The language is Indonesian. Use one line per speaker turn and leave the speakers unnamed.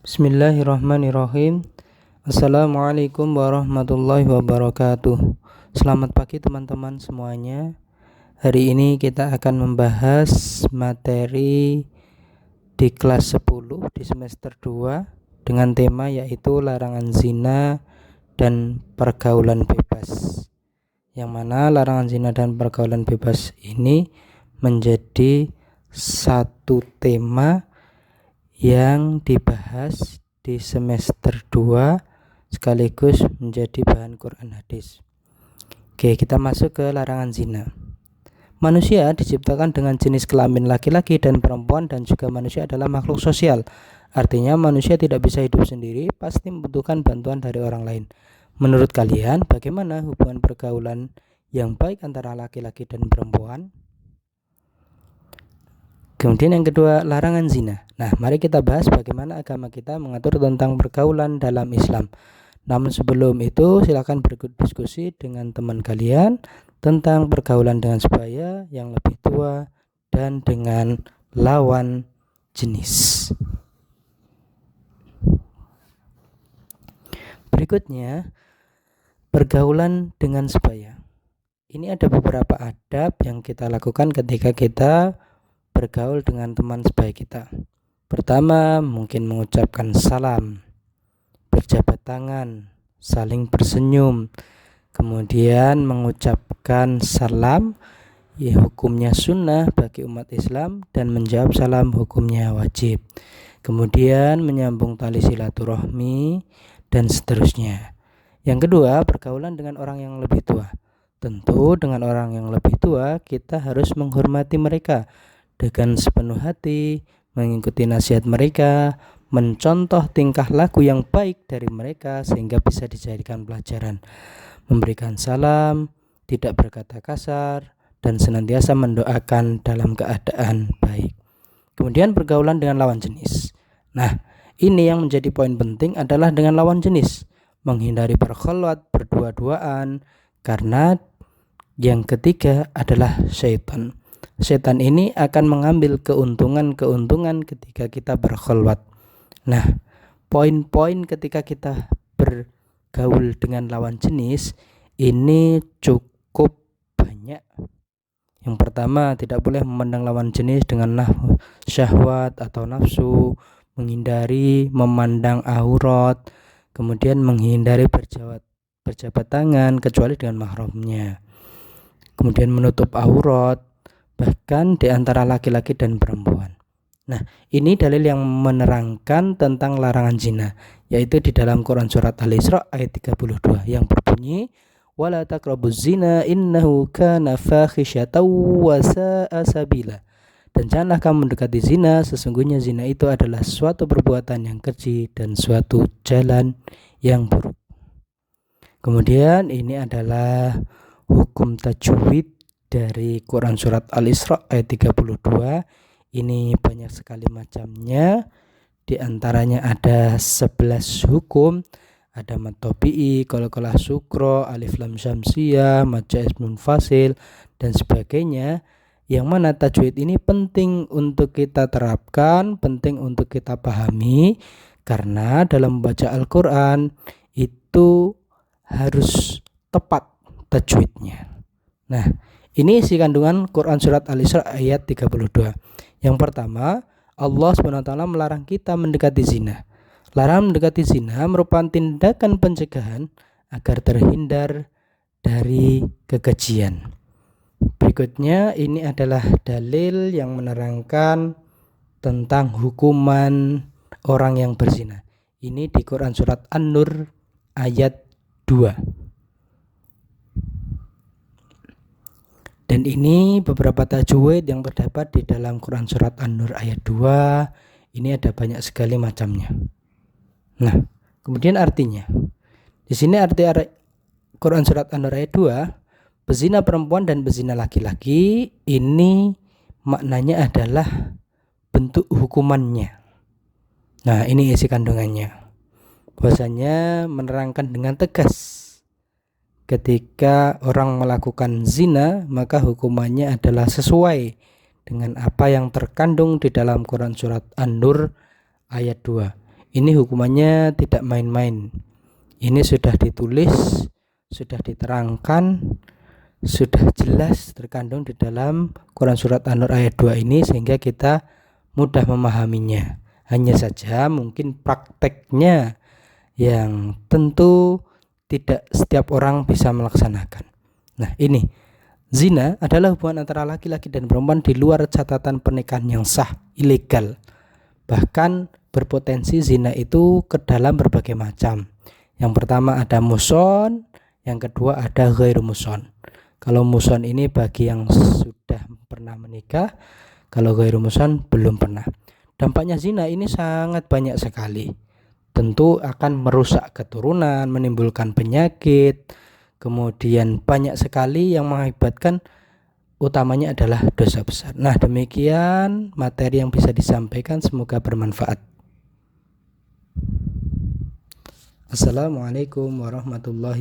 Bismillahirrahmanirrahim. Assalamualaikum warahmatullahi wabarakatuh. Selamat pagi teman-teman semuanya. Hari ini kita akan membahas materi di kelas 10 di semester 2 dengan tema yaitu larangan zina dan pergaulan bebas. Yang mana larangan zina dan pergaulan bebas ini menjadi satu tema yang dibahas di semester 2 sekaligus menjadi bahan Quran hadis. Oke, kita masuk ke larangan zina. Manusia diciptakan dengan jenis kelamin laki-laki dan perempuan, dan juga manusia adalah makhluk sosial. Artinya manusia tidak bisa hidup sendiri, pasti membutuhkan bantuan dari orang lain. Menurut kalian, bagaimana hubungan pergaulan yang baik antara laki-laki dan perempuan? Kemudian yang kedua, larangan zina. Nah, mari kita bahas bagaimana agama kita mengatur tentang pergaulan dalam Islam. Namun sebelum itu, silakan berdiskusi dengan teman kalian tentang pergaulan dengan sebaya, yang lebih tua, dan dengan lawan jenis. Berikutnya, pergaulan dengan sebaya. Ini ada beberapa adab yang kita lakukan ketika kita bergaul dengan teman sebaya kita. Pertama, mungkin mengucapkan salam, berjabat tangan, saling bersenyum. Kemudian mengucapkan salam, hukumnya sunnah bagi umat Islam, dan menjawab salam hukumnya wajib. Kemudian menyambung tali silaturahmi dan seterusnya. Yang kedua, pergaulan dengan orang yang lebih tua. Tentu dengan orang yang lebih tua kita harus menghormati mereka dengan sepenuh hati, mengikuti nasihat mereka, mencontoh tingkah laku yang baik dari mereka sehingga bisa dijadikan pelajaran, memberikan salam, tidak berkata kasar, dan senantiasa mendoakan dalam keadaan baik. Kemudian pergaulan dengan lawan jenis. Nah, ini yang menjadi poin penting adalah dengan lawan jenis, menghindari berkholwat, berdua-duaan, karena yang ketiga adalah syaitan. Setan ini akan mengambil keuntungan ketika kita berkholwat. Nah, poin-poin ketika kita bergaul dengan lawan jenis ini cukup banyak. Yang pertama, tidak boleh memandang lawan jenis dengan syahwat atau nafsu, menghindari memandang aurat, kemudian menghindari berjabat tangan kecuali dengan mahramnya. Kemudian menutup aurat, bahkan di antara laki-laki dan perempuan. Nah, ini dalil yang menerangkan tentang larangan zina, yaitu di dalam Quran surat Al-Isra ayat 32 yang berbunyi, wala taqrabuz zina innahu kana fahisyatan wa sa'a sabila. Dan janganlah kamu mendekati zina, sesungguhnya zina itu adalah suatu perbuatan yang keji dan suatu jalan yang buruk. Kemudian ini adalah hukum tajwid dari Quran surat Al-Isra ayat 32. Ini banyak sekali macamnya. Di antaranya ada 11 hukum. Ada mad tabi'i, qalqalah sukra, alif lam syamsiyah, mad jaiz munfasil, dan sebagainya. Yang mana tajwid ini penting untuk kita terapkan, penting untuk kita pahami, karena dalam membaca Al-Quran itu harus tepat tajwidnya. Nah, ini isi kandungan Quran surat Al-Isra ayat 32. Yang pertama, Allah SWT melarang kita mendekati zina. Larangan mendekati zina merupakan tindakan pencegahan agar terhindar dari kekejian. Berikutnya, ini adalah dalil yang menerangkan tentang hukuman orang yang berzina. Ini di Quran surat An-Nur ayat 2. Dan ini beberapa tajwid yang terdapat di dalam Quran surat An-Nur ayat 2. Ini ada banyak sekali macamnya. Nah, kemudian artinya. Di sini arti Quran surat An-Nur ayat 2, bezina perempuan dan bezina laki-laki ini maknanya adalah bentuk hukumannya. Nah, ini isi kandungannya. Bahwasanya menerangkan dengan tegas, ketika orang melakukan zina, maka hukumannya adalah sesuai dengan apa yang terkandung di dalam Quran surat An-Nur ayat 2. Ini hukumannya tidak main-main. Ini sudah ditulis, sudah diterangkan, sudah jelas terkandung di dalam Quran Surat An-Nur ayat 2 ini, sehingga kita mudah memahaminya. Hanya saja mungkin prakteknya yang tentu tidak setiap orang bisa melaksanakan. Nah, ini zina adalah hubungan antara laki-laki dan perempuan di luar catatan pernikahan yang sah, ilegal. Bahkan berpotensi zina itu ke dalam berbagai macam. Yang pertama ada muson, yang kedua ada ghairu muson. Kalau muson ini bagi yang sudah pernah menikah, kalau ghairu muson belum pernah. Dampaknya zina ini sangat banyak sekali. Tentu akan merusak keturunan, menimbulkan penyakit, kemudian banyak sekali yang mengakibatkan, utamanya adalah dosa besar. Nah, demikian materi yang bisa disampaikan, semoga bermanfaat. Assalamualaikum warahmatullahi